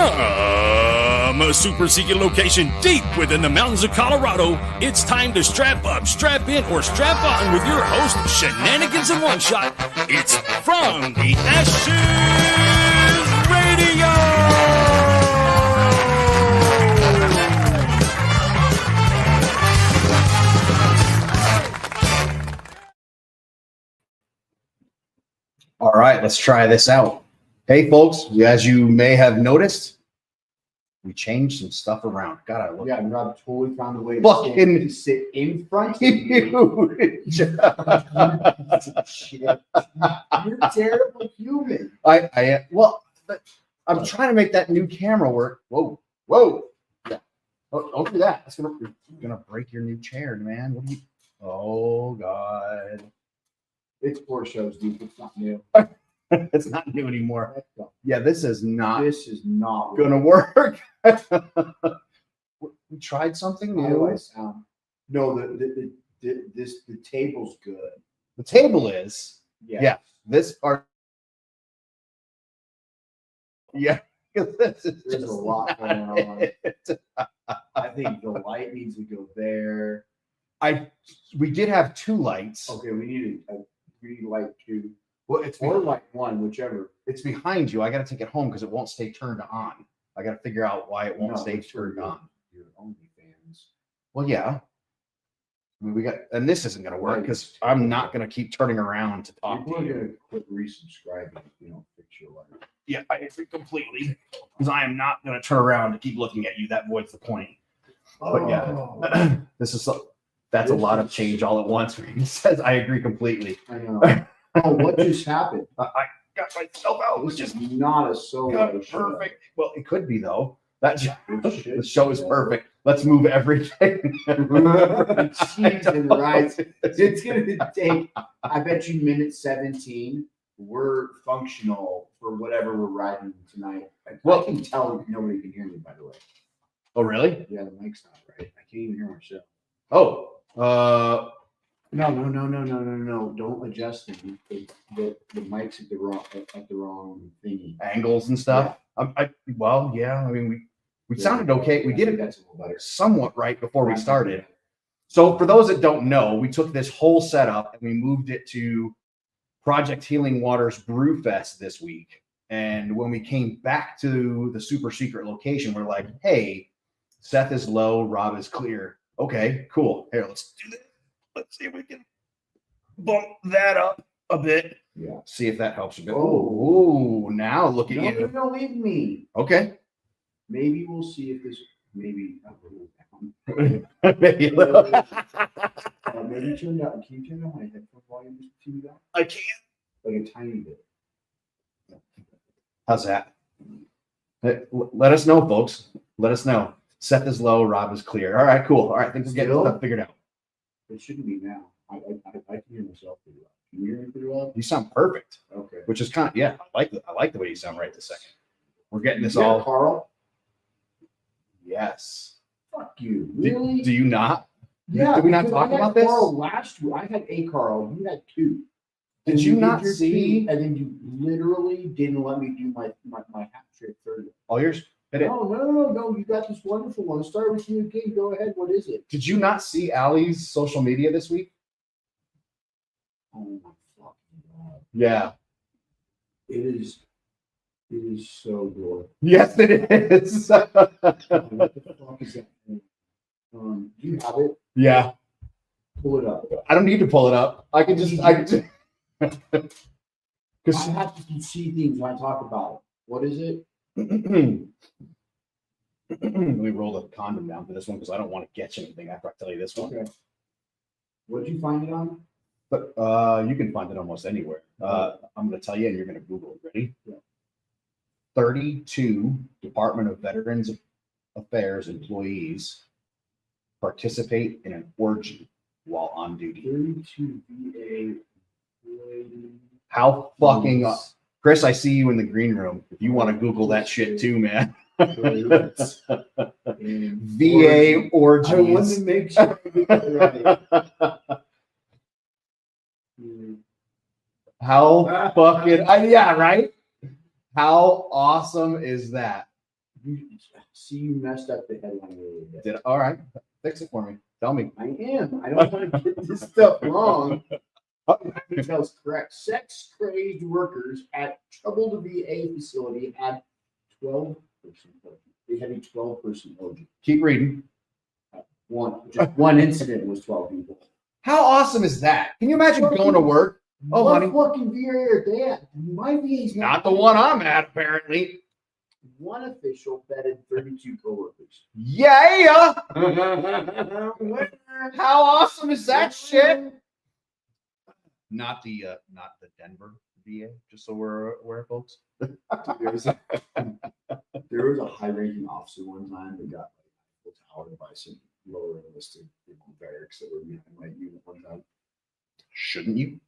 From a super secret location deep within the mountains of Colorado, it's time to strap up, strap in, or strap on with your host, Shenanigans in One Shot. It's From the Ashes Radio! All right, let's try this out. Hey, folks, as you may have noticed, we changed some stuff around. God, I love Yeah, Rob totally found a way fucking to sit in front of you. Shit. You're a terrible human. Well, I'm trying to make that new camera work. Whoa. Yeah. Don't do that. That's gonna break your new chair, man. What do you? Oh God. It's 4 shows, dude. It's not new. It's not new anymore. Yeah, this is not gonna work. We tried something new. How do I sound? No, the table's good. The table is. Yeah. This part. Yeah. There's a lot going on. I think the light needs to go there. We did have 2 lights. Okay, we need light 2. Well, Or light 1, whichever. It's behind you. I got to take it home because it won't stay turned on. I got to figure out why it won't stay turned on. Your OnlyFans. Well, yeah. I mean, and this isn't going to work because I'm not going to keep turning around to talk to you. We're going to quit resubscribing if you don't fix your life. Yeah, I agree completely because I am not going to turn around to keep looking at you. That voids the point. But yeah, that's a lot of change all at once. He says, I agree completely. I know. Oh, what just happened? I got myself out. This is not a solo show. Perfect. Well, it could be though. The show is perfect. Let's move everything. Jesus Christ. It's gonna take. I bet you minute 17. We're functional for whatever we're riding tonight. I can tell nobody can hear me. By the way. Oh really? Yeah, the mic's not right. I can't even hear myself. Oh. No. Don't adjust them. The mic's at the wrong thingy. Angles and stuff. Yeah. I mean, we sounded okay. We did it somewhat right before we started. So for those that don't know, we took this whole setup and we moved it to Project Healing Waters Brewfest this week. And when we came back to the super secret location, we're like, hey, Seth is low, Rob is clear. Okay, cool. Here, let's do this. Let's see if we can bump that up a bit. Yeah. See if that helps a bit. Oh, now look at you. Don't leave me. Okay. Maybe we'll see if this. Maybe a little down. Maybe a little. Maybe turn down. Can you turn down my headphone volume just a teeny bit? I can't. Like a tiny bit. How's that? Let us know, folks. Let us know. Seth is low. Rob is clear. All right, cool. All right, things are getting stuff figured out. It shouldn't be now. I can hear myself pretty well. Can you hear me pretty well? You sound perfect. Okay. Which is kind of I like the way you sound right this second. We're getting this all. Carl? Yes. Fuck you. Really? Do you not? Yeah. Did we not talk about this? Carl last week. I had a Carl. You had 2. Did you not see? And then you literally didn't let me do my hat trick 30. All yours? No. You got this wonderful one. Start with you again. Go ahead. What is it? Did you not see Allie's social media this week? Oh my fucking God. Yeah. It is so good. Yes, it is. What the fuck is that? Do you have it? Yeah. Pull it up. I don't need to pull it up. I can just because I have to see things when I talk about it. What is it? Let me roll the condom down for this one because I don't want to catch anything after I tell you this one. Okay. What did you find it on? But you can find it almost anywhere. I'm going to tell you, and you're going to Google it. Ready? Yeah. 32 Department of Veterans Affairs employees participate in an orgy while on duty. 32 VA employees. How fucking Chris, I see you in the green room. If you want to Google that shit too, man. VA orgies. I want to make sure we get it right. How fucking yeah, right? How awesome is that? You messed up the headline a little bit. Did all right? Fix it for me. Tell me. I am. I don't want to get this stuff wrong. Details correct. Sex crazed workers at troubled VA facility had 12 person orgy. They had a 12-person orgy. Keep reading. Just one incident was 12 people. How awesome is that? Can you imagine going to work? Oh, what honey. fucking VA are they at? My VA's Not the one I'm at, apparently. One official vetted 32 coworkers. Yeah. How awesome is that shit? Not the Denver VA, just so we're aware, folks. There was a high-ranking officer one time that got towered by some lower enlisted barracks that were behind my unit one time. Shouldn't you?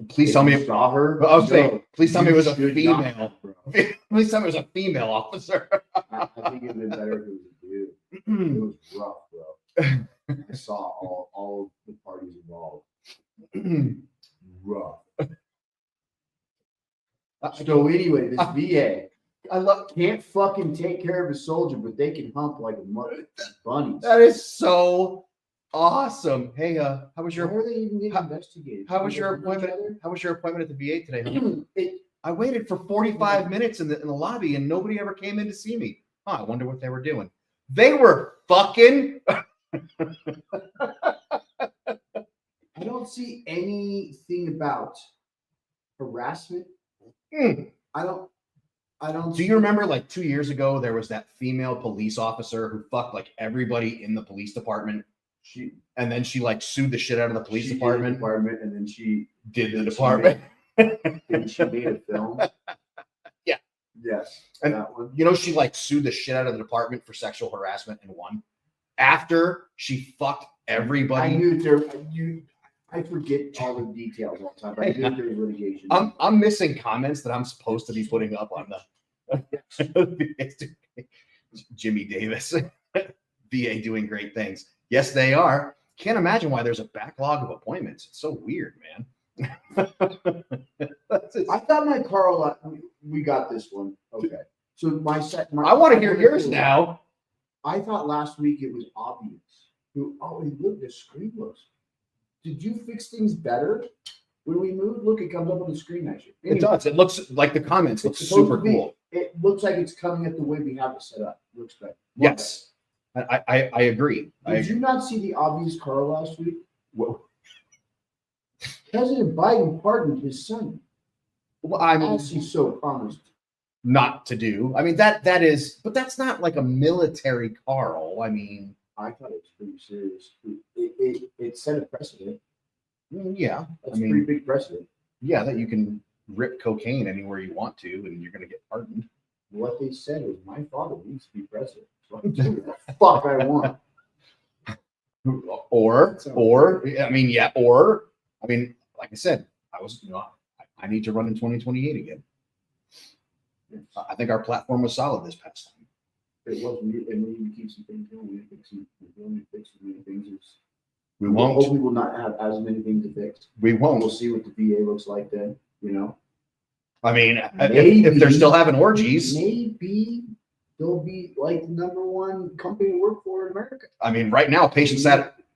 Please tell me you saw her. I was saying, please tell me it was a should female. not, bro. Please tell me it was a female officer. I think it would have been better if it was a dude. It was rough, bro. I saw all of the parties involved. Rough. So anyway, this VA can't fucking take care of a soldier, but they can hump like a mother bunnies. That is so awesome. Hey, how was Why your are they even getting investigated? how was your appointment? How was your appointment at the VA today? Honey? I waited for 45 minutes in the lobby and nobody ever came in to see me. I wonder what they were doing. They were fucking. I don't see anything about harassment. I don't. Do you remember like 2 years ago there was that female police officer who fucked like everybody in the police department? And then she like sued the shit out of the police department. And then she did the department. And she made a film. Yeah. Yes. And that one. you know, she like sued the shit out of the department for sexual harassment and won. After she fucked everybody. I knew there. I forget all the details all the time. But I knew there was litigation. I'm missing comments that I'm supposed to be putting up on the Jimmy Davis. VA doing great things. Yes, they are. Can't imagine why there's a backlog of appointments. It's so weird, man. I thought my car. We got this one. Okay. So my I want to hear yours now. I thought last week it was obvious. Oh, look, the screen looks. Did you fix things better when we moved? Look, it comes up on the screen actually. It does. It looks like the comments look super cool. It looks like it's coming at the way we have it set up. Looks good. Yes, I agree. Did you not see the obvious car last week? Whoa. President Biden pardoned his son. Well, I mean, as he so promised not to do. I mean that is, but that's not like a military Carl. I mean, I thought it was pretty serious. It set a precedent. Yeah, That's a pretty big precedent. Yeah, that you can rip cocaine anywhere you want to, and you're going to get pardoned. What they said was, my father needs to be president, so I'm doing the fuck I want. Or I mean, like I said, I need to run in 2028 again. Yes. I think our platform was solid this past time. It was, and we need to keep some things going. We need to fix some many things. We won't. Hopefully, we'll not have as many things to fix. We won't. We'll see what the VA looks like then. You know. I mean, if they're still having orgies, maybe they'll be like the #1 company to work for in America. I mean, right now,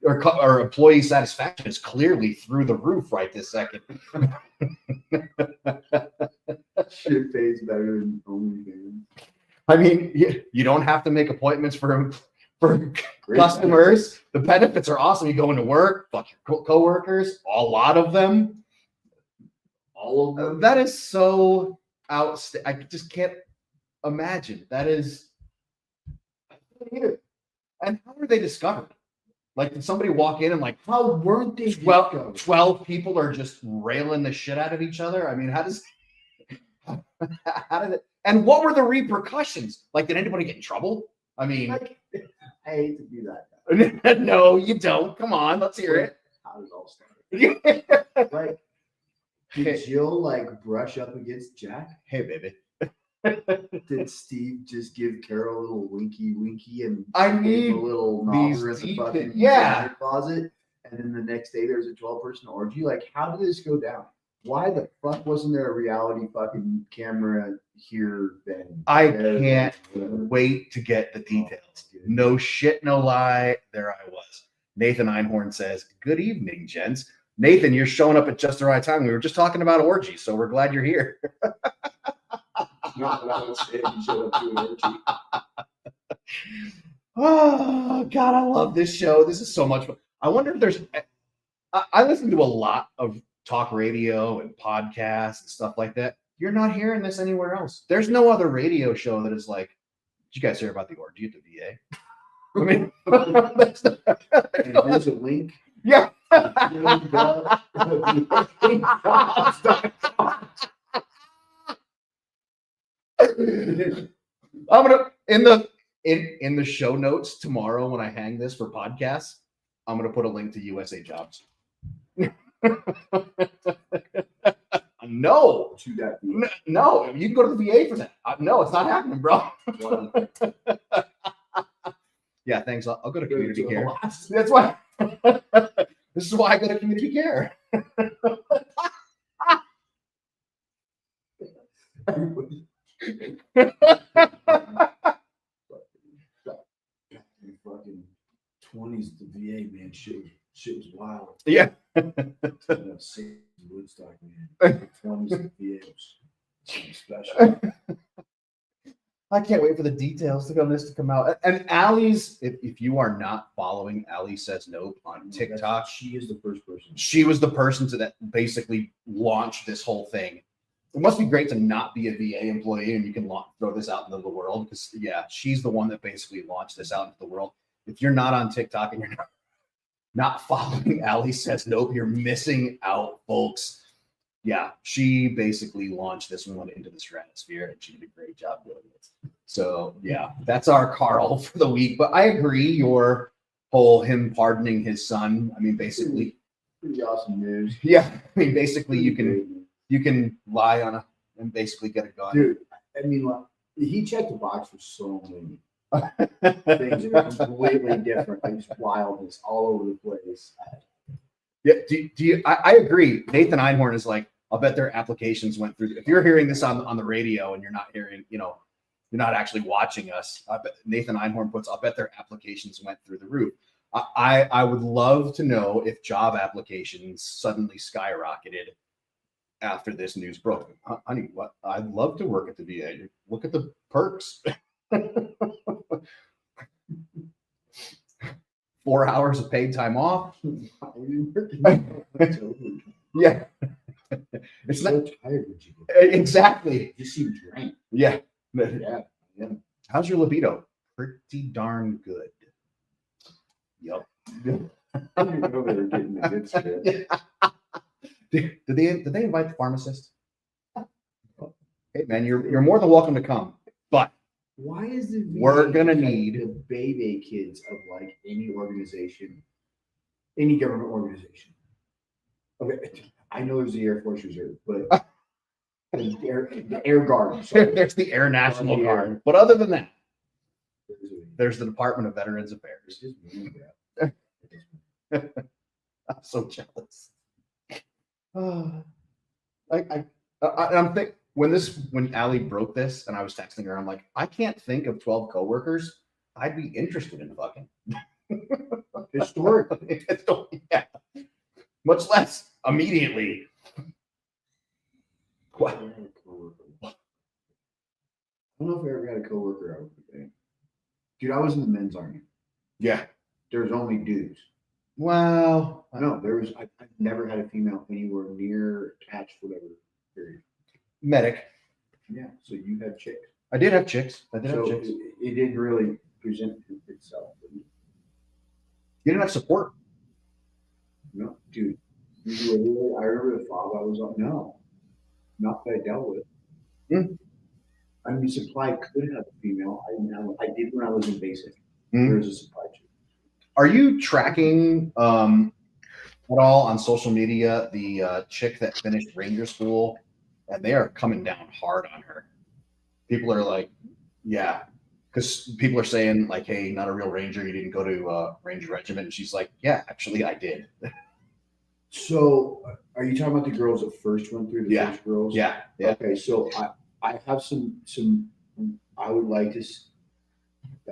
or employee satisfaction is clearly through the roof right this second. Shit pays better than OnlyFans. I mean, you don't have to make appointments for customers. The benefits are awesome. You go into work, fuck your coworkers, a lot of them. All of them. That is so outstanding. I just can't imagine. That is. And how were they discovered? Like, did somebody walk in and like, how weren't they 12 people are just railing the shit out of each other? I mean, how did it? And what were the repercussions? Like, did anybody get in trouble? I mean, I hate to do that. No, you don't. Come on, let's hear it. How did it all start? Like, did Jill like brush up against Jack? Hey, baby. Did Steve just give Carol a little winky and I need a little knocker in the fucking closet? And then the next day there's a 12-person orgy. Like, how did this go down? Why the fuck wasn't there a reality fucking camera here then? I can't. wait to get the details. No shit, no lie. There I was. Nathan Einhorn says, "Good evening, gents." Nathan, you're showing up at just the right time. We were just talking about orgies, so we're glad you're here. Not that I was saying you showed up to an orgy. Oh God, I love this show. This is so much fun. I wonder if there's. I listen to a lot of talk radio and podcasts and stuff like that. You're not hearing this anywhere else. There's no other radio show that is like, "Did you guys hear about the orgy at the VA?" I mean, There's a link. Yeah. I'm gonna in the show notes tomorrow when I hang this for podcasts, I'm gonna put a link to USA Jobs. No, to that. no, you can go to the VA for that. No, it's not happening, bro. Yeah, thanks. I'll go to community care. That's why. This is why I go to community care. Fucking 20s at the VA, man. Shit was wild. Yeah. Woodstock, man. 20s at the VA was something special. I can't wait for the details to come out. And Allie's, if you are not following Allie Says Nope on TikTok, she is the first person. She was the person that basically launched this whole thing. It must be great to not be a VA employee and you can throw this out into the world because, yeah, she's the one that basically launched this out into the world. If you're not on TikTok and you're not following Allie Says Nope, you're missing out, folks. Yeah, she basically launched this one into the stratosphere and she did a great job doing it. So, yeah, that's our Carl for the week. But I agree, your whole him pardoning his son. I mean, basically, pretty awesome news. Yeah, I mean, basically, you can lie on and basically get a gun. Dude, I mean, like, he checked the box for so many things that are completely different, like just wildness all over the place. Yeah, do you? I agree. Nathan Einhorn is like, I'll bet their applications went through. If you're hearing this on the radio and you're not hearing, you're not actually watching us. I bet Nathan Einhorn puts, I'll bet their applications went through the roof. I would love to know if job applications suddenly skyrocketed after this news broke. Honey, what? I'd love to work at the VA. Look at the perks. 4 hours of paid time off. Yeah. It's so not tired when you get exactly. You seem drained. Yeah. Yeah. How's your libido? Pretty darn good. Yep. I didn't know they were getting the good stuff. Did they invite the pharmacist? Hey man, you're more than welcome to come. But why is the we're gonna need the baby kids of like any organization, any government organization? Okay, I know there's the Air Force Reserve, but the Air Guard. There's the Air National Guard. But other than that, there's the Department of Veterans Affairs. I'm so jealous. I'm thinking when Allie broke this and I was texting her, I'm like, I can't think of 12 coworkers I'd be interested in fucking. Historically. Yeah. Much less immediately. What? I don't know if I ever had a coworker I would be. Dude, I was in the men's army. Yeah. There's only dudes. Well, No, I've never had a female anywhere near attached, whatever. Period. Medic. Yeah. So you had chicks. I did have chicks. It didn't really present itself. You didn't have support. No, dude. I remember the fob I was on. No, not that I dealt with. Mm. I mean, supply could have a female. I did when I was in basic. Mm. There was a supply chick. Are you tracking at all on social media the chick that finished Ranger School? And they are coming down hard on her. People are like, yeah, because people are saying like, hey, not a real Ranger. You didn't go to Ranger Regiment. And she's like, yeah, actually, I did. So, are you talking about the girls that first went through the first girls? Yeah. Okay, so I have some. I would like to.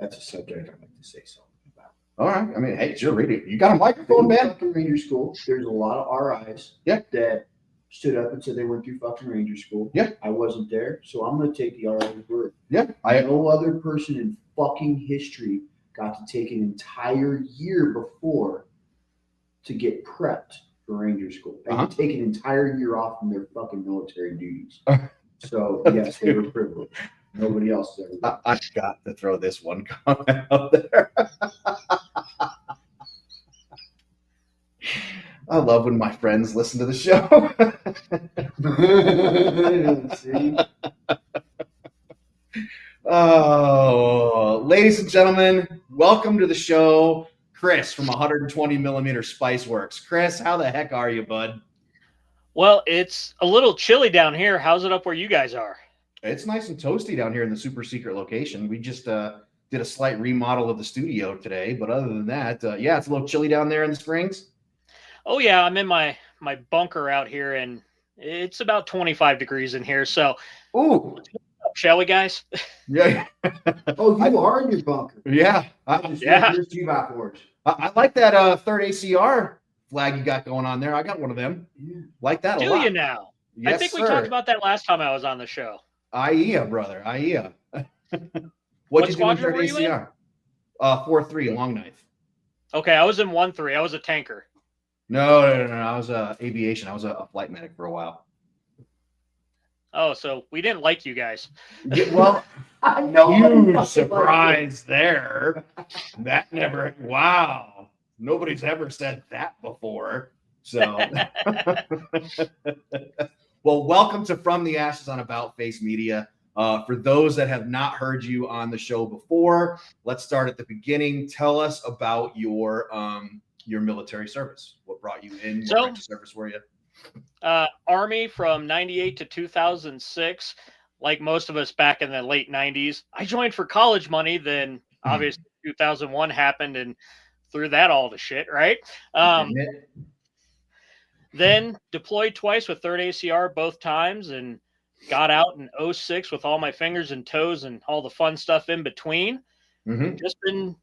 That's a subject I'd like to say something about. All right. I mean, hey, it's your radio. You got a microphone, man? Fucking Ranger School. There's a lot of RIs that stood up and said they went through fucking Ranger School. Yeah. I wasn't there, so I'm going to take the RI's word. Yeah. No other person in fucking history got to take an entire year before to get prepped for Ranger School. They could take an entire year off from their fucking military duties. So, yes, they were privileged. Nobody else has ever done. I've got to throw this one comment out there. I love when my friends listen to the show. See? Oh, ladies and gentlemen, welcome to the show. Chris from 120 millimeter Siceworks. Chris, how the heck are you, bud? Well, it's a little chilly down here. How's it up where you guys are? It's nice and toasty down here in the super secret location. We just did a slight remodel of the studio today, but other than that, yeah, it's a little chilly down there in the Springs. Oh yeah, I'm in my bunker out here, and it's about 25 degrees in here. So, Ooh, shall we, guys? yeah. Oh, you are in your bunker. Yeah, Yeah. There's 2x4s. I like that third ACR flag you got going on there. I got one of them. Yeah. Like that a Do lot. you now? Yes, I think we sir. talked about that last time I was on the show. IEA, brother. IEA. What What'd you do in squadron third were you in? ACR? 4-3, long knife. Okay, I was in 1-3. I was a tanker. No. I was aviation. I was a flight medic for a while. Oh, so we didn't like you guys. Yeah, well, No, huge surprise there. That never. Wow. Nobody's ever said that before. So, well, welcome to From the Ashes on About Face Media. For those that have not heard you on the show before, let's start at the beginning. Tell us about your military service. What brought you in? What branch of service were you? Army from 98 to 2006. Like most of us back in the late 90s, I joined for college money. Then obviously 2001 happened and threw that all to shit, right? Then deployed twice with 3rd ACR both times and got out in 06 with all my fingers and toes and all the fun stuff in between. Mm-hmm. Just been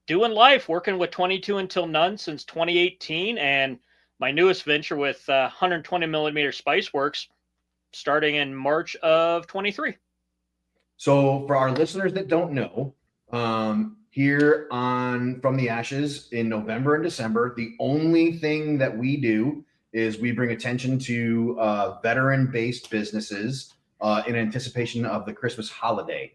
doing life, working with 22 until none since 2018. And my newest venture with 120 millimeter Siceworks starting in March of 23. So for our listeners that don't know, here on From the Ashes in November and December, the only thing that we do is we bring attention to veteran-based businesses in anticipation of the Christmas holiday.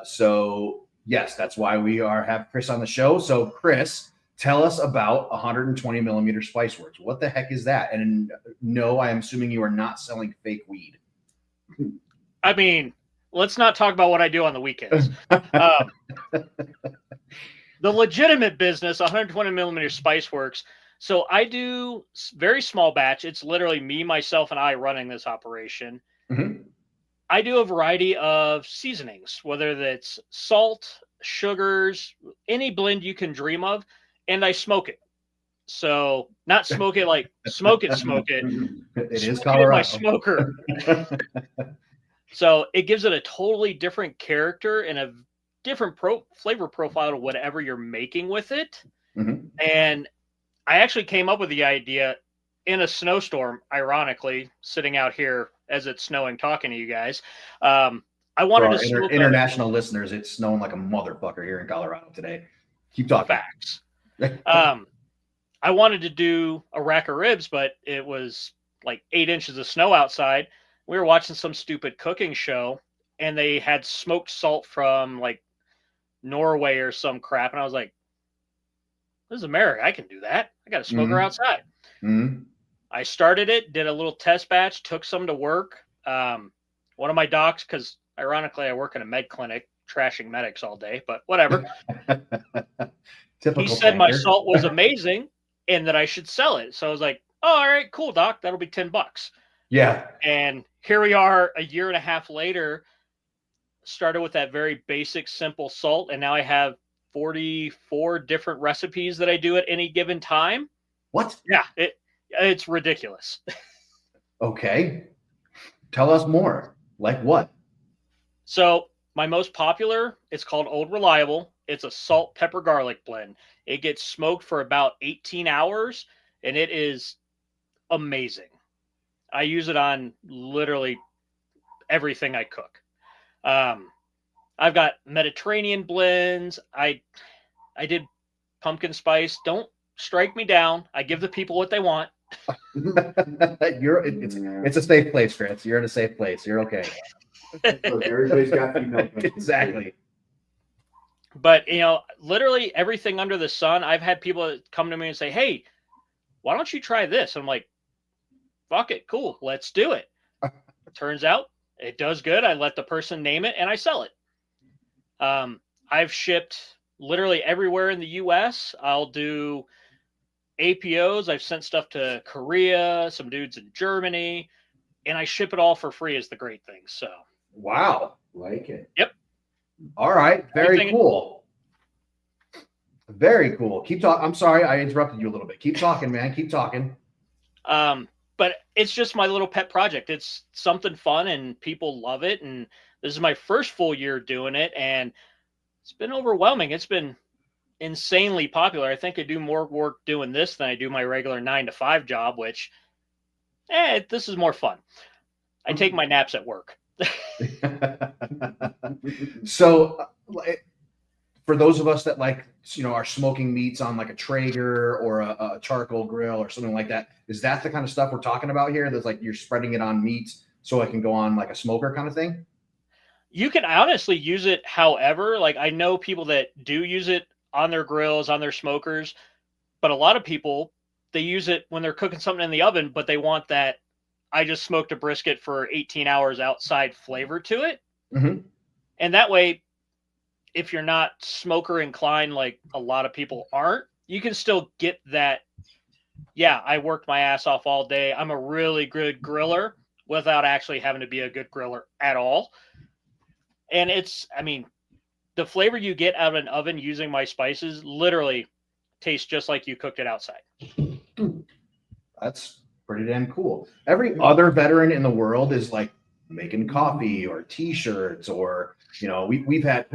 So yes, that's why we have Chris on the show. So Chris, tell us about 120 millimeter Siceworks. What the heck is that? And no, I am assuming you are not selling fake weed. I mean, let's not talk about what I do on the weekends. The legitimate business, 120 millimeter Siceworks. So I do very small batch. It's literally me, myself, and I running this operation. Mm-hmm. I do a variety of seasonings, whether that's salt, sugars, any blend you can dream of, and I smoke it. So not smoke it like smoke it. It is Smoke Colorado. it in my smoker. So it gives it a totally different character and a different flavor profile to whatever you're making with it. Mm-hmm. And I actually came up with the idea in a snowstorm, ironically, sitting out here as it's snowing, talking to you guys. I wanted to international listeners. It's snowing like a motherfucker here in Colorado today. Keep talking. Facts. I wanted to do a rack of ribs, but it was like 8 inches of snow outside. We were watching some stupid cooking show, and they had smoked salt from like Norway or some crap, and I was like, "This is America. I can do that. I got a smoker outside." Mm-hmm. I started it, did a little test batch, took some to work. One of my docs, because ironically I work in a med clinic, trashing medics all day, but whatever. He said my salt was amazing and that I should sell it. So I was like, "Oh, all right, cool, doc. That'll be $10." Yeah. And here we are a year and a half later, started with that very basic, simple salt. And now I have 44 different recipes that I do at any given time. What? Yeah, it's ridiculous. Okay. Tell us more. Like what? So My most popular, it's called Old Reliable. It's a salt, pepper, garlic blend. It gets smoked for about 18 hours, and it is amazing. I use it on literally everything I cook. I've got Mediterranean blends. I did pumpkin spice. Don't strike me down. I give the people what they want. It's a safe place, Chris. You're in a safe place. You're okay. Look, everybody's got female. Exactly. But, you know, literally everything under the sun, I've had people come to me and say, hey, why don't you try this? I'm like, fuck it. Cool. Let's do it. Turns out it does good. I let the person name it and I sell it. I've shipped literally everywhere in the US. I'll do APOs. I've sent stuff to Korea, some dudes in Germany, and I ship it all for free is the great thing. So, wow. Like it. Yep. All right. Very cool. Very cool. Keep talking. I'm sorry. I interrupted you a little bit. Keep talking, man. Keep talking. But it's just my little pet project. It's something fun and people love it. And this is my first full year doing it. And it's been overwhelming. It's been insanely popular. I think I do more work doing this than I do my regular 9-to-5 job, which, this is more fun. I take my naps at work. So, for those of us that are smoking meats on like a Traeger or a charcoal grill or something like that, is that the kind of stuff we're talking about here? That's like you're spreading it on meats so it can go on like a smoker kind of thing? You can honestly use it however. Like, I know people that do use it on their grills, on their smokers, but a lot of people, they use it when they're cooking something in the oven, but they want that I just smoked a brisket for 18 hours outside flavor to it. Mm-hmm. And that way, if you're not smoker inclined, like a lot of people aren't, you can still get that. Yeah, I worked my ass off all day. I'm a really good griller without actually having to be a good griller at all. And the flavor you get out of an oven using my spices literally tastes just like you cooked it outside. That's pretty damn cool. Every other veteran in the world is like making coffee or t-shirts, or we've had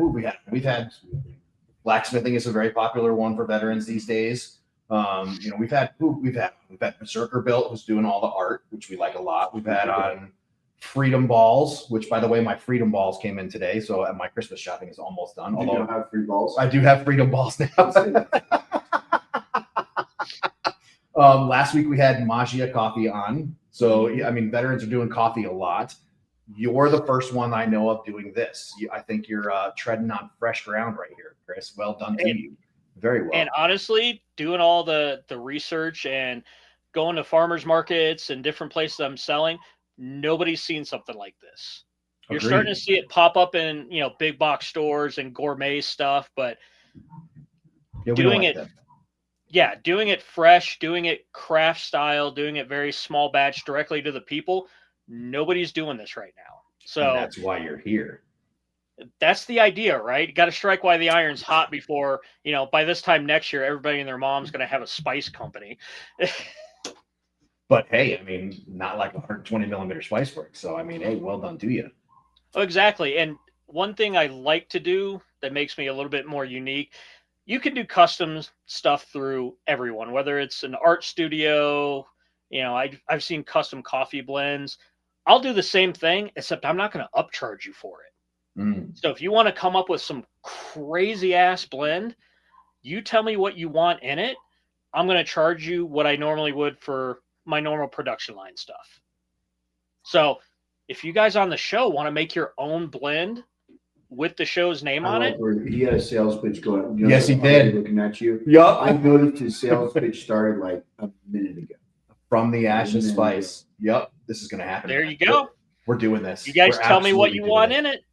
blacksmithing is a very popular one for veterans these days. We've had Berserker Built, who's doing all the art, which we like a lot. We've had on Freedom Balls, which, by the way, my Freedom Balls came in today, so my Christmas shopping is almost done. You don't have free balls? I do have Freedom Balls now. Last week we had Magia Coffee on. So, veterans are doing coffee a lot. You're the first one I know of doing this. I think you're treading on fresh ground right here, Chris. Well done to you. Very well. And honestly, doing all the research and going to farmers markets and different places I'm selling, nobody's seen something like this. You're Agreed. starting to see it pop up in, big box stores and gourmet stuff, but doing it fresh, doing it craft style, doing it very small batch directly to the people, nobody's doing this right now. So and that's why you're here. That's the idea, right? You got to strike while the iron's hot before, by this time next year, everybody and their mom's going to have a spice company. But hey, not like 120 millimeter Siceworks. So, hey, well done to you. Oh, exactly. And one thing I like to do that makes me a little bit more unique, you can do custom stuff through everyone, whether it's an art studio, I've seen custom coffee blends. I'll do the same thing, except I'm not going to upcharge you for it. Mm. So if you want to come up with some crazy ass blend, you tell me what you want in it. I'm going to charge you what I normally would for my normal production line stuff. So if you guys on the show want to make your own blend with the show's name on it. He had a sales pitch going. Yes, he did. Looking at you. Yep. I noticed his sales pitch started like a minute ago. From the Ashes Spice. Yep. This is going to happen. There you go. We're doing this. You guys tell me what you want in it.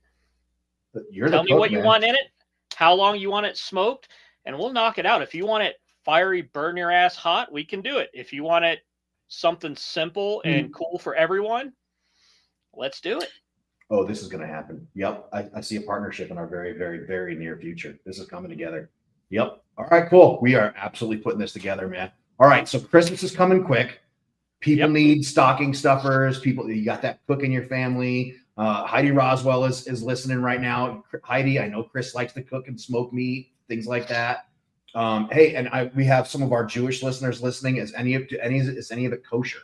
Tell me what you want in it, how long you want it smoked, and we'll knock it out. If you want it fiery, burn your ass hot, we can do it. If you want it something simple and cool for everyone, let's do it. Oh, this is going to happen. Yep. I see a partnership in our very, very, very near future. This is coming together. Yep. All right, cool. We are absolutely putting this together, man. All right. So Christmas is coming quick. People need stocking stuffers. You got that cook in your family. Heidi Roswell is listening right now. Heidi, I know Chris likes to cook and smoke meat, things like that. Hey, and we have some of our Jewish listeners listening. Is any of it kosher?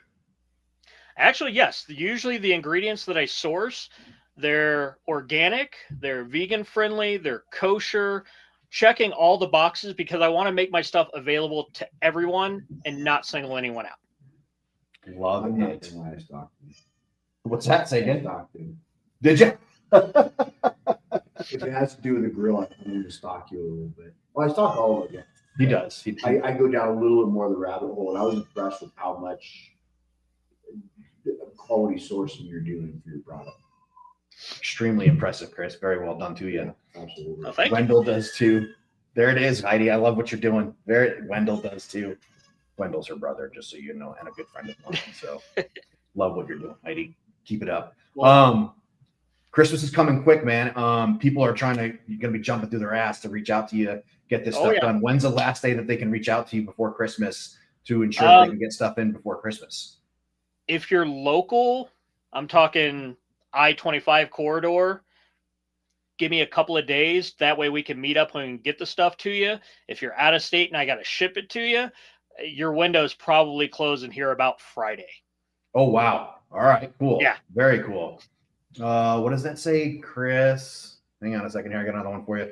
Actually, yes. Usually the ingredients that I source, they're organic, they're vegan friendly, they're kosher, checking all the boxes because I want to make my stuff available to everyone and not single anyone out. Love I'm not it. gonna lie, I stalked you. What's that? Say I again? stalked you. Did you? If it has to do with the grill, I'm going to stalk you a little bit. Well, I stalk all of it. He does. I go down a little bit more of the rabbit hole, and I was impressed with how much quality sourcing you're doing for your product. Extremely impressive, Chris. Very well done to you. Absolutely. Oh, thank you. Wendell does too. There it is, Heidi. I love what you're doing. Wendell does too. Wendell's her brother, just so you know, and a good friend of mine. So love what you're doing, Heidi. Keep it up. Christmas is coming quick, man. People are you're gonna be jumping through their ass to reach out to you, get this stuff done. When's the last day that they can reach out to you before Christmas to ensure that they can get stuff in before Christmas? If you're local, I'm talking I-25 corridor, give me a couple of days. That way we can meet up and get the stuff to you. If you're out of state and I got to ship it to you, your window's probably closing here about Friday. Oh, wow. All right, cool. Yeah. Very cool. What does that say, Chris? Hang on a second here. I got another one for you.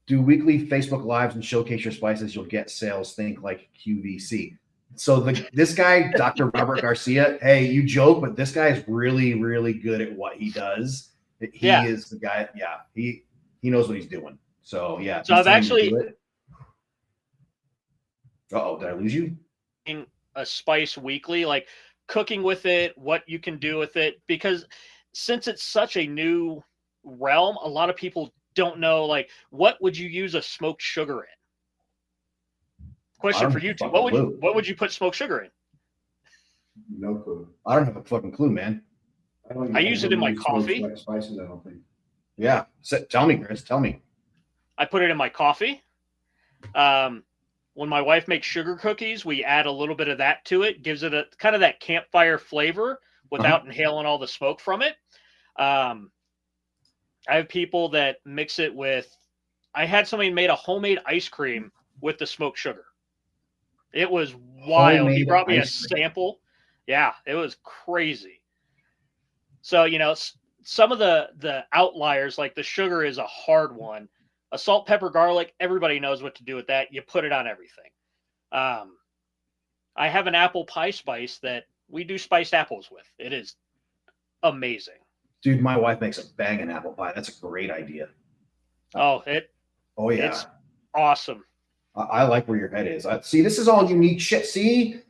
Do weekly Facebook Lives and showcase your spices. You'll get sales. Think like QVC. So this guy, Dr. Robert Garcia, hey, you joke, but this guy is really, really good at what he does. He is the guy. Yeah, he knows what he's doing. So yeah. So I've actually. Uh-oh, did I lose you? A spice weekly, like cooking with it, what you can do with it, because since it's such a new realm, a lot of people don't know, like, what would you use a smoked sugar in? Question for you two. What would you put smoked sugar in? No clue. I don't have a fucking clue, man. I use it in my coffee. Spices, I don't think. Yeah. So, tell me, Chris. Tell me. I put it in my coffee. When my wife makes sugar cookies, we add a little bit of that to it. Gives it a kind of that campfire flavor without inhaling all the smoke from it. I have people that mix it with. I had somebody made a homemade ice cream with the smoked sugar. It was wild. Homemade. He brought me a sample. Yeah, it was crazy. So, some of the outliers, like the sugar is a hard one. A salt, pepper, garlic, everybody knows what to do with that. You put it on everything. I have an apple pie spice that we do spiced apples with. It is amazing. Dude, my wife makes a banging apple pie. That's a great idea. Oh, yeah. It's awesome. I like where your head is. See, this is all unique shit. See,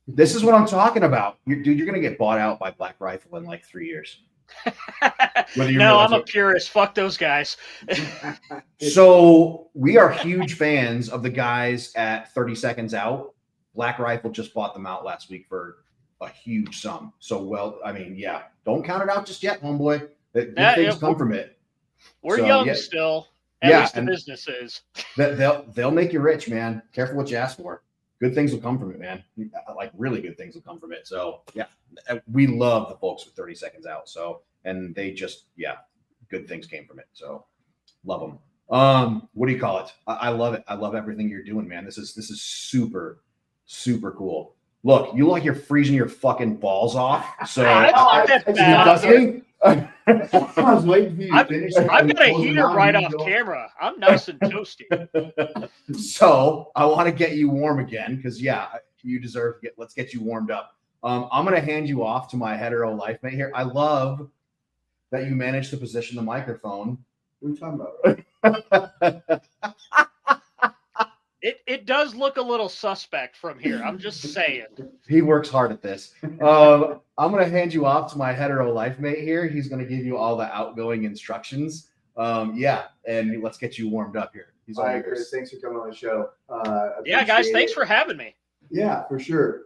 this is what I'm talking about. Dude, you're going to get bought out by Black Rifle in like 3 years. No, I'm a purist. Fuck those guys. So we are huge fans of the guys at 30 Seconds Out. Black Rifle just bought them out last week for a huge sum. So, yeah, don't count it out just yet, homeboy. Good things come from it. We're young still. At least the business is. They'll make you rich, man. Careful what you ask for. Good things will come from it, man. Like really good things will come from it. So yeah, we love the folks with 30 Seconds Out. So, and they just, good things came from it. So love them. What do you call it? I love it. I love everything you're doing, man. This is super, super cool. Look, you look like you're freezing your fucking balls off. So I was waiting for you to finish. I've got a heater right off camera. I'm nice and toasty. So I want to get you warm again because you deserve to let's get you warmed up. I'm going to hand you off to my hetero life mate here. I love that you managed to position the microphone. What are you talking about? It does look a little suspect from here. I'm just saying. He works hard at this. I'm going to hand you off to my hetero life mate here. He's going to give you all the outgoing instructions. And let's get you warmed up here. All right, Chris, thanks for coming on the show. Guys, thanks for having me. Yeah, for sure.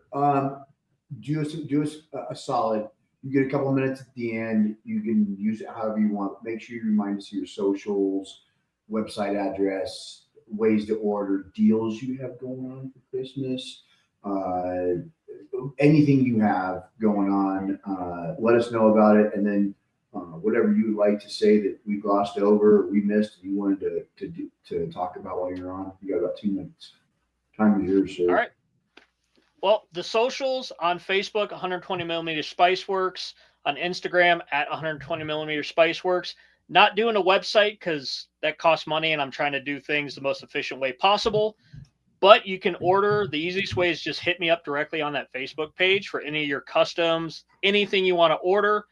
Do us a solid. You get a couple of minutes at the end. You can use it however you want. Make sure you remind us of your socials, website address, ways to order, deals you have going on for Christmas, anything you have going on, let us know about it, and then whatever you would like to say that we glossed over or we missed, you wanted to talk about while you're on. You got about 2 minutes. Time is yours, sir. All right. Well, the socials on Facebook, 120mm Siceworks, on Instagram at 120mm Siceworks. Not doing a website because that costs money and I'm trying to do things the most efficient way possible. But you can order. The easiest way is just hit me up directly on that Facebook page for any of your customs, anything you want to order.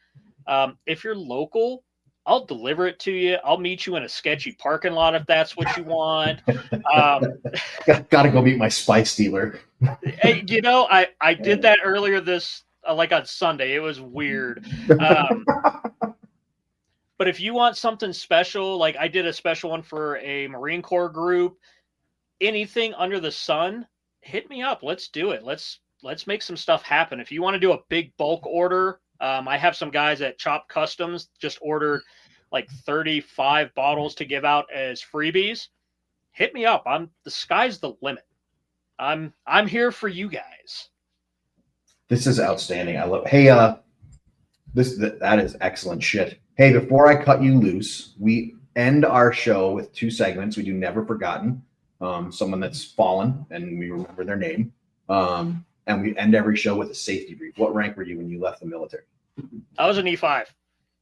If you're local, I'll deliver it to you. I'll meet you in a sketchy parking lot if that's what you want. Got to go meet my spice dealer. Hey, I did that earlier this, like on Sunday. It was weird. But if you want something special, like I did a special one for a Marine Corps group, anything under the sun, hit me up. Let's do it. Let's make some stuff happen. If you want to do a big bulk order, I have some guys at Chop Customs just ordered like 35 bottles to give out as freebies. Hit me up. The sky's the limit. I'm here for you guys. This is outstanding. I love. Hey, that is excellent shit. Hey, before I cut you loose, we end our show with 2 segments. We do Never Forgotten, someone that's fallen, and we remember their name. And we end every show with a safety brief. What rank were you when you left the military? I was an E5.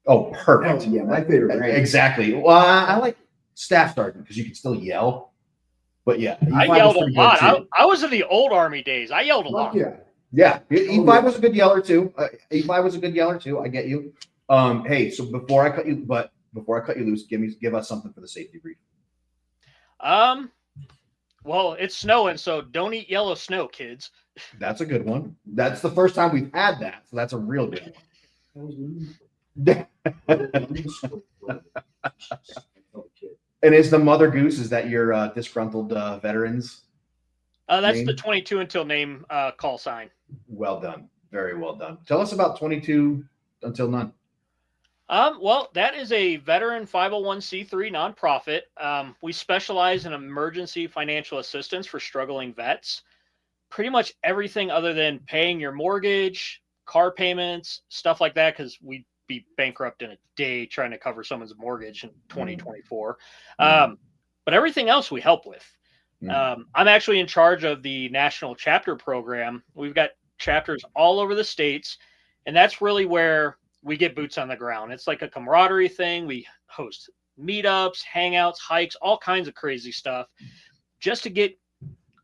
Oh, perfect. Oh, yeah, my favorite rank. Exactly. Well, I like staff sergeant because you can still yell. But yeah, I yelled a lot. I was in the old Army days. I yelled a lot. Yeah. Yeah, E5 was a good yeller too. E5 was a good yeller too. I get you. Hey, so before I cut you loose, give us something for the safety brief. Well, it's snowing, so don't eat yellow snow, kids. That's a good one. That's the first time we've had that, so that's a real good one. And is the Mother Goose, is that your disgruntled veterans? That's name? The 22 until name call sign. Well done. Very well done. Tell us about 22 until none. Well, that is a veteran 501c3 nonprofit. We specialize in emergency financial assistance for struggling vets. Pretty much everything other than paying your mortgage, car payments, stuff like that, because we'd be bankrupt in a day trying to cover someone's mortgage in 2024. But everything else we help with. I'm actually in charge of the national chapter program. We've got chapters all over the states, and that's really where we get boots on the ground. It's like a camaraderie thing. We host meetups, hangouts, hikes, all kinds of crazy stuff just to get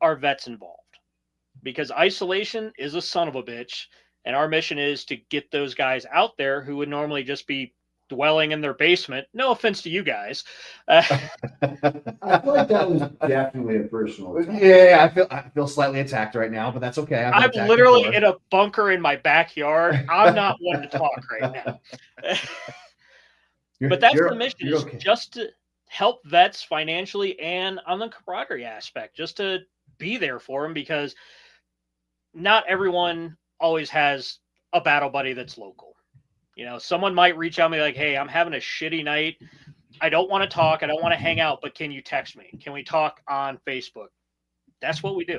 our vets involved, because isolation is a son of a bitch. And our mission is to get those guys out there who would normally just be dwelling in their basement. No offense to you guys. I feel like that was definitely a personal attack. Yeah, I feel slightly attacked right now, but that's okay. I'm literally in a bunker in my backyard. I'm not one to talk right now. But that's the mission, is just to help vets financially and on the camaraderie aspect, just to be there for them, because not everyone always has a battle buddy that's local. You know, someone might reach out and be like, hey, I'm having a shitty night. I don't want to talk. I don't want to hang out, but can you text me? Can we talk on Facebook? That's what we do.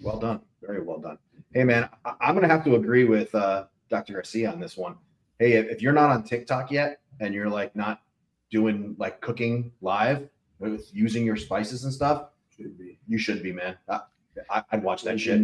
Well done. Very well done. Hey, man, I'm going to have to agree with Dr. Garcia on this one. Hey, if you're not on TikTok yet and you're like not doing like cooking live with using your spices and stuff, you should be, man. I'd watch that shit.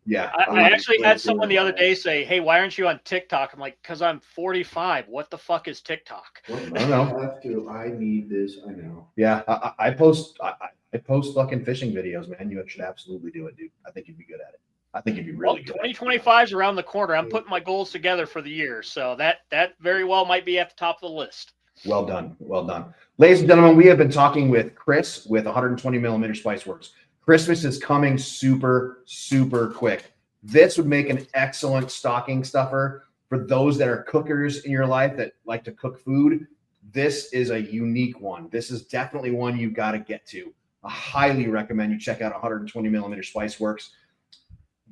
Yeah. I actually had someone the other day say, hey, why aren't you on TikTok? I'm like, because I'm 45. What the fuck is TikTok? I don't know. I need this. I know. Yeah. I post fucking fishing videos, man. You should absolutely do it, dude. I think you'd be good at it. I think you'd be really good. 2025 is around the corner. I'm putting my goals together for the year. So that very well might be at the top of the list. Well done. Well done. Ladies and gentlemen, we have been talking with Chris with 120mm Siceworks. Christmas is coming super, super quick. This would make an excellent stocking stuffer for those that are cookers in your life that like to cook food. This is a unique one. This is definitely one you've got to get to. I highly recommend you check out 120mm Siceworks.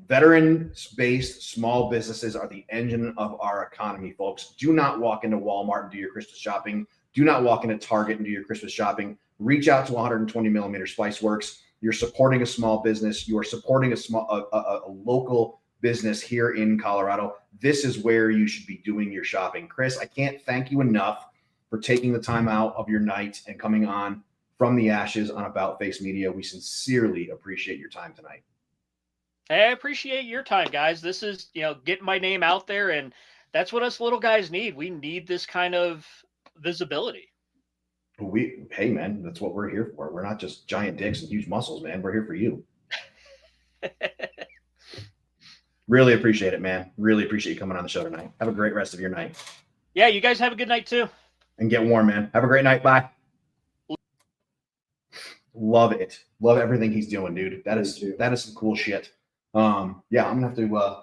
Veteran-based small businesses are the engine of our economy, folks. Do not walk into Walmart and do your Christmas shopping. Do not walk into Target and do your Christmas shopping. Reach out to 120mm Siceworks. You're supporting a small business. You are supporting a local business here in Colorado, this is where you should be doing your shopping. Chris, I can't thank you enough for taking the time out of your night and coming on From the Ashes on About Face Media. We sincerely appreciate your time tonight. Hey, I appreciate your time, guys. This is, getting my name out there, and that's what us little guys need. We need this kind of visibility. Hey man, that's what we're here for. We're not just giant dicks and huge muscles, man. We're here for you. Really appreciate it, man. Really appreciate you coming on the show tonight. Have a great rest of your night. Yeah, you guys have a good night too. And get warm, man. Have a great night. Bye. Love it. Love everything he's doing, dude. That is some cool shit. Yeah, I'm gonna have to go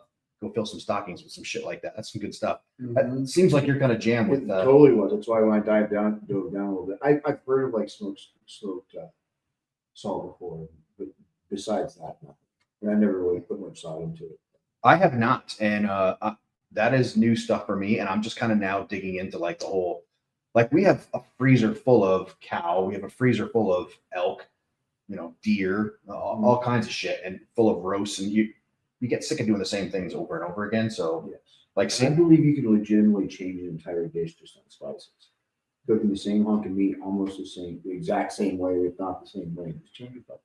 fill some stockings with some shit like that. That's some good stuff. Mhm. It seems like you're kind of jammed with. It totally was. That's why when I dove down a little bit, I've heard of like smoked salt before, but besides that, nothing. And I never really put much thought into it. I have not, and that is new stuff for me. And I'm just kind of now digging into like the whole. Like we have a freezer full of cow, we have a freezer full of elk, deer, all kinds of shit, and full of roasts, and you get sick of doing the same things over and over again. So, Yes. like, I believe you can legitimately change an entire dish just on spices. Cooking the same hunk of meat almost the exact same way, if not the same way. Just change it up.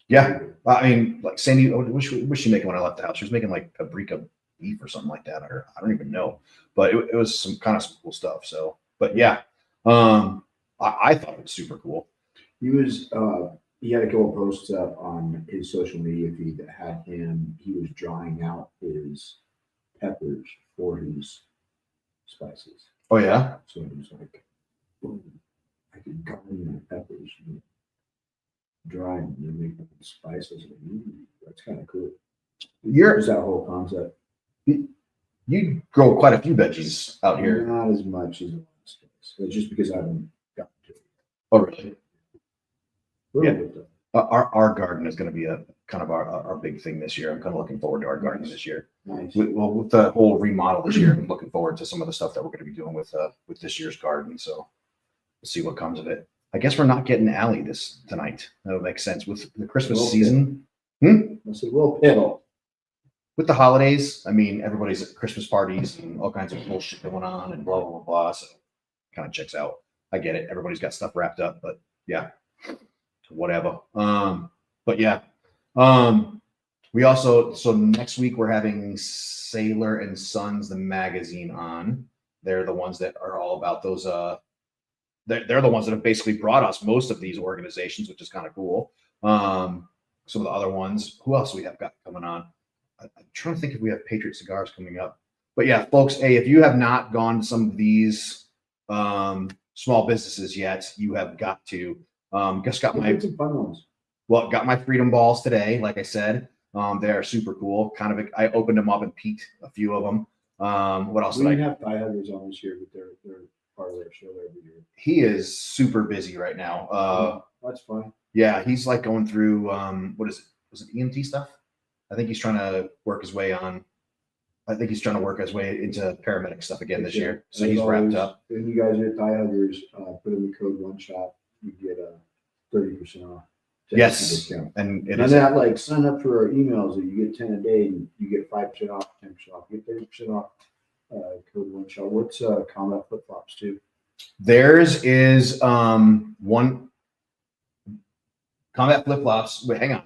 yeah, I mean, like Sandy, what was she making when I left the house? She was making like paprika beef or something like that, or I don't even know, but it was some cool stuff. So, but yeah, I thought it was super cool. He had a couple posts up on his social media feed that had he was drying out his peppers for his spices. Oh yeah, So it was like, boom, I could garden my peppers, dry them and then make them spices. That's kind of cool. There's that whole concept. You grow quite a few veggies out here. Not as much as it's just because I haven't gotten to it. Oh really? Yeah. Our garden is going to be a kind of our big thing this year. I'm kind of looking forward to our garden this year. Nice. With the whole remodel this year, I'm looking forward to some of the stuff that we're going to be doing with this year's garden. So we'll see what comes of it. I guess we're not getting Allie tonight. That would make sense with the Christmas season. That's a little piddle. With the holidays, I mean, everybody's at Christmas parties and all kinds of bullshit going on and blah, blah, blah, blah. So kind of checks out. I get it. Everybody's got stuff wrapped up, but yeah, whatever. But yeah, we also, so next week we're having Sailor and Sons, the magazine on. They're the ones that are all about those, they're the ones that have basically brought us most of these organizations, which is kind of cool. Some of the other ones, who else we have got coming on? I'm trying to think if we have Patriot Cigars coming up. But yeah, folks, hey, if you have not gone to some of these small businesses yet, you have got to. Just got my some fun ones. Well, got my Freedom Balls today. Like I said, they are super cool. Kind of, I opened them up and peeked a few of them. What else We did I? didn't have Thigh Huggers on this year, but they're part of their show every year. He is super busy right now. That's fine. Yeah, he's like going through what is it? Was it EMT stuff? I think he's trying to work his way on. I think he's trying to work his way into paramedic stuff again this year. So he's wrapped up. If you guys are at Thigh Huggers, put in the code OneShot, you get 30% off. Yes, discount. and it And is that, like, sign up for our emails and you get 10 a day and you get 5% off, 10% off, you get 30% off. Code OneShot. What's Combat Flip Flops too? Theirs is one Combat Flip Flops. Wait, hang on.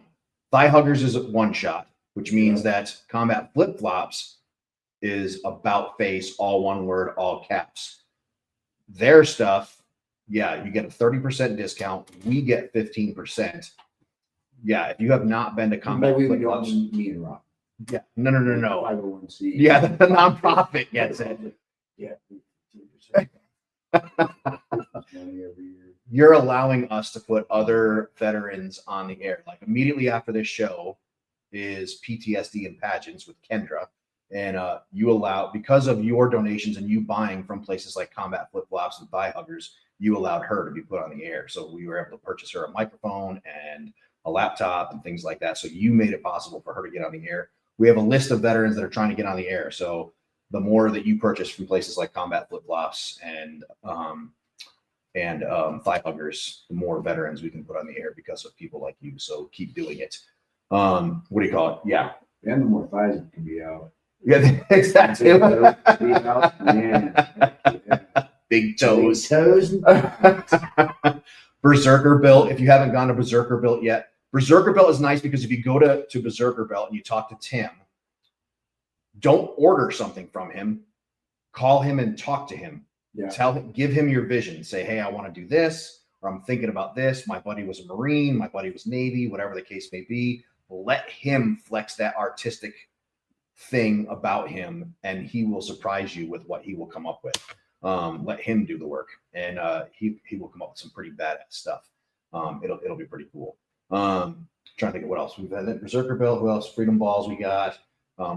Thigh Huggers is one shot, which means that Combat Flip Flops is about face, all one word, all caps. Their stuff, yeah, you get a 30% discount. We get 15%. Yeah, if you have not been to Combat Flip Flops, me and Rob. yeah, no. 501c. Yeah, the nonprofit gets it. Yeah. 15%. Money every year. You're allowing us to put other veterans on the air. Like immediately after this show is PTSD and pageants with Kendra. And you allow, because of your donations and you buying from places like Combat Flip Flops and Thigh Huggers, you allowed her to be put on the air. So we were able to purchase her a microphone and a laptop and things like that. So you made it possible for her to get on the air. We have a list of veterans that are trying to get on the air. So the more that you purchase from places like Combat Flip Flops and Thigh Huggers, the more veterans we can put on the air because of people like you. So keep doing it. What do you call it? Yeah. And the more thighs it can be out. Yeah, exactly. Big toes. Berserker Built. If you haven't gone to Berserker Built yet, Berserker Built is nice because if you go to Berserker Built and you talk to Tim, don't order something from him. Call him and talk to him. Yeah. Tell him, give him your vision. Say, hey, I want to do this, or I'm thinking about this. My buddy was a Marine, my buddy was Navy, whatever the case may be. Let him flex that artistic thing about him, and he will surprise you with what he will come up with. Let him do the work, and he will come up with some pretty badass stuff. It'll be pretty cool. Trying to think of what else we've had. Berserker Built. Who else? Freedom Balls. We got.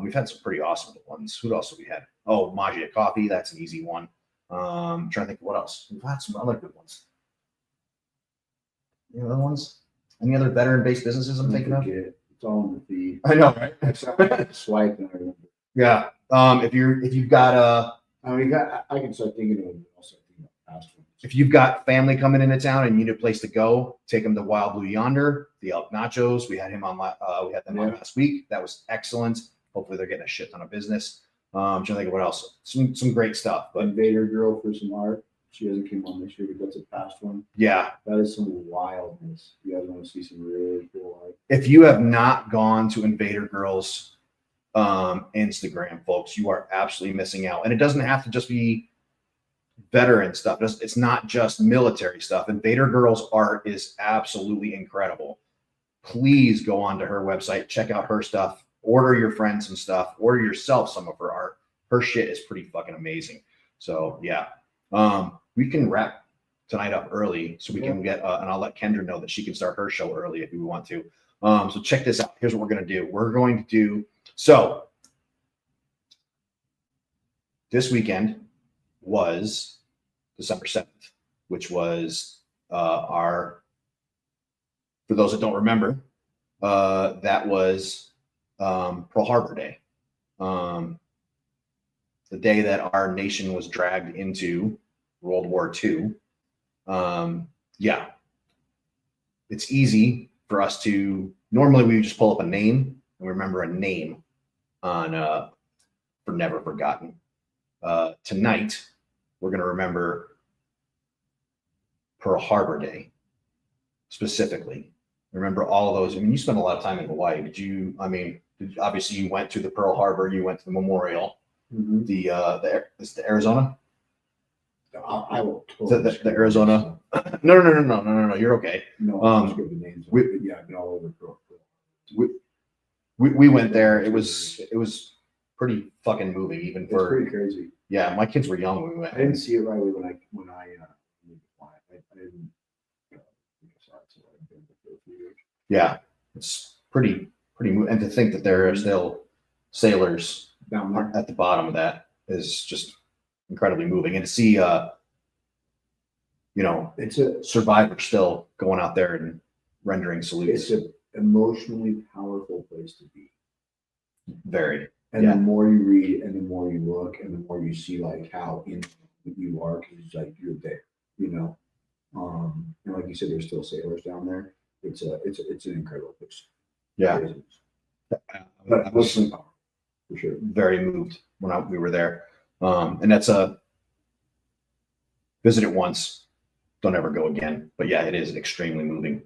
We've had some pretty awesome ones. Who else have we had? Oh, Magia Coffee. That's an easy one. Trying to think of what else. We've had some other good ones. Any other ones? Any other veteran-based businesses I'm thinking of? It's all in the feed. I know, right? Swipe and everything. Yeah. If you've got I can start thinking of it. Also thinking of past ones. if you've got family coming into town and you need a place to go, take them to Wild Blue Yonder, the Elk Nachos. We had them on last week. That was excellent. Hopefully they're getting a shit ton of business. I'm trying to think of what else. Some great stuff. But Invader Girl for some art. She hasn't came on this year, but that's a past one. yeah, That is some wildness. You guys want to see some really cool art. if you have not gone to Invader Girls Instagram, folks, you are absolutely missing out. And it doesn't have to just be veteran stuff. It's not just military stuff. Invader Girls art is absolutely incredible. Please go onto her website, check out her stuff, order your friends some stuff, order yourself some of her art. Her shit is pretty fucking amazing. So yeah, we can wrap tonight up early so we can get, and I'll let Kendra know that she can start her show early if we want to. So check this out. Here's what we're going to do. We're going to do, so this weekend was December 7th, which was for those that don't remember, that was Pearl Harbor Day. The day that our nation was dragged into World War II. Yeah, it's easy for us to, normally we would just pull up a name and remember a name on for Never Forgotten. Tonight, we're going to remember Pearl Harbor Day specifically. Remember all of those. I mean, you spent a lot of time in Hawaii. Obviously you went to the Pearl Harbor, you went to the memorial. Mm-hmm. It's the Arizona. I will totally The Arizona. No. You're okay. No, I'll just give the names. I've been all over Pearl. We went there. It was pretty fucking moving, even It's for pretty crazy. yeah. My kids were young when we went. I didn't see it right away when I didn't. Yeah, it's pretty moving. And to think that there are still sailors Down there. at the bottom of that is just incredibly moving. And to see It's a survivors still going out there and rendering salutes. it's an emotionally powerful place to be. Very. And Yeah. the more you read and the more you look and the more you see like how in you are, because it's like you're there, And like you said, there's still sailors down there. It's an incredible place. Yeah. It is. But But emotionally powerful, for sure. very moved when we were there. And that's visit it once, don't ever go again. But yeah, it is extremely moving.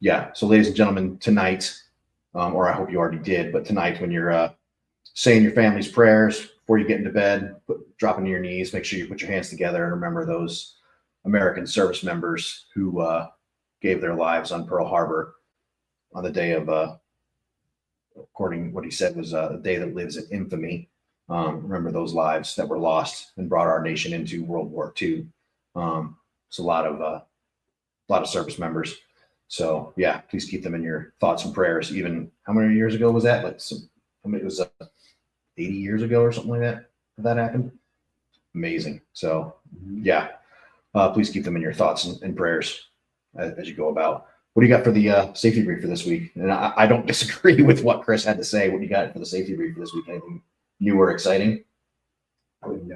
Yeah. So ladies and gentlemen, tonight, or I hope you already did, but tonight when you're saying your family's prayers before you get into bed, drop into your knees, make sure you put your hands together and remember those American service members who gave their lives on Pearl Harbor on the day of, according to what he said, was a day that lives in infamy. Remember those lives that were lost and brought our nation into World War II. It's a lot of service members. So yeah, please keep them in your thoughts and prayers. Even how many years ago was that? It was 80 years ago or something like that happened. Amazing. So yeah, please keep them in your thoughts and prayers as you go about. What do you got for the safety brief for this week? And I don't disagree with what Chris had to say. What do you got for the safety brief for this week? Anything new or exciting?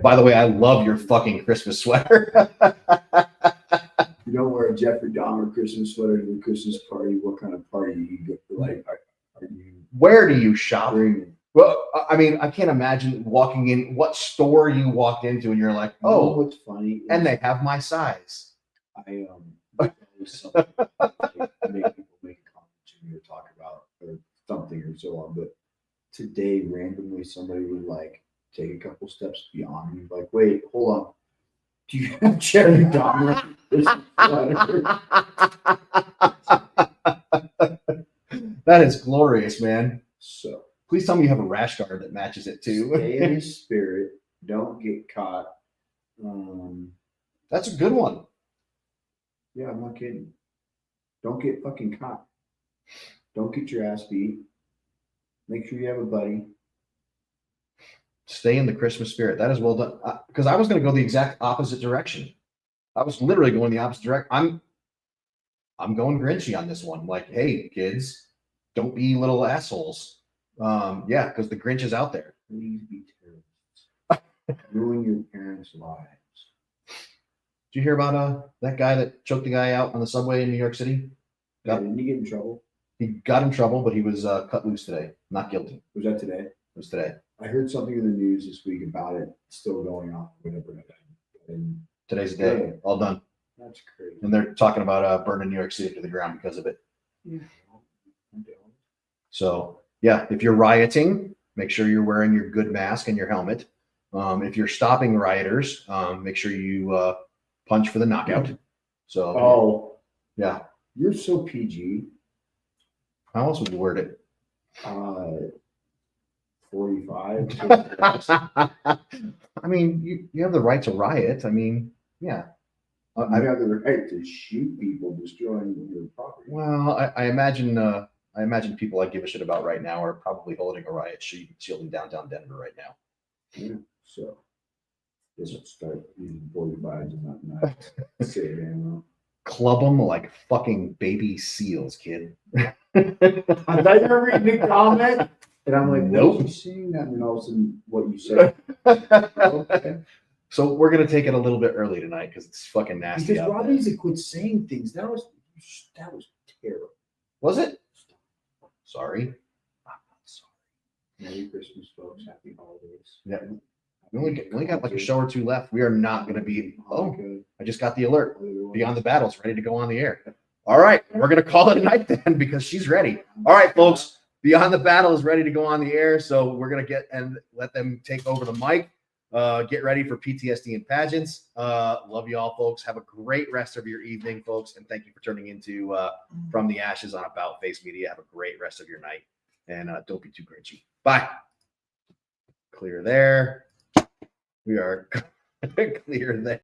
By the way, I love your fucking Christmas sweater. You don't wear a Jeffrey Dahmer Christmas sweater to the Christmas party. What kind of party you get? Like, are you Where do you shop? Premium. Well, I mean, I can't imagine walking in what store you walked into and you're like, You know oh, what's funny? and they have my size. I something like, make people make comments to me or talk about or something or so on. But today, randomly, somebody would like take a couple steps beyond me, like, wait, hold on. Do you have Jeffrey Dahmer? That is glorious, man. So Please tell me you have a rash guard that matches it too. stay in the spirit. Don't get caught. That's a good one. Yeah, I'm not kidding. Don't get fucking caught. Don't get your ass beat. Make sure you have a buddy. Stay in the Christmas spirit. That is well done. Because I was going to go the exact opposite direction. I was literally going the opposite direction. I'm going Grinchy on this one. Like, hey, kids, don't be little assholes. Yeah, because the Grinch is out there. Please be terrorists. Ruin your parents' lives. Did you hear about that guy that choked the guy out on the subway in New York City? Yeah, didn't he get in trouble? He got in trouble, but he was cut loose today. Not guilty. Was that today? It was today. I heard something in the news this week about it still going on. Whatever. And Today's the day. All done. that's crazy. And they're talking about burning New York City to the ground because of it. Yeah. So, yeah, if you're rioting, make sure you're wearing your good mask and your helmet. If you're stopping rioters, make sure you punch for the knockout. So, Oh, yeah. you're so PG. How else would you word it? 45. I mean, you have the right to riot. I mean, yeah. I have the right to shoot people destroying your property. Well, I imagine people I give a shit about right now are probably holding a riot shielding downtown Denver right now. Yeah. So just start using 45s and not say it anymore. Club them like fucking baby seals, kid. I thought you were reading the comment, and I'm like, Nope. what are you saying that? And all of a sudden, what you said. Okay. So we're gonna take it a little bit early tonight because it's fucking nasty Because out Rob there. needs to quit saying things. That was terrible. Was it? Sorry. Merry Christmas, folks. Happy holidays. Yeah. We only got like a show or two left. We are not gonna be. Oh, Okay. I just got the alert. Beyond the Battle's ready to go on the air. All right, we're gonna call it a night then because she's ready. All right, folks. Beyond the Battle is ready to go on the air, so we're gonna get and let them take over the mic. Get ready for PTSD and pageants. Love you all, folks. Have a great rest of your evening, folks, and thank you for turning into From the Ashes on About Face Media. Have a great rest of your night, and don't be too grinchy. Bye. Clear there. We are clear there.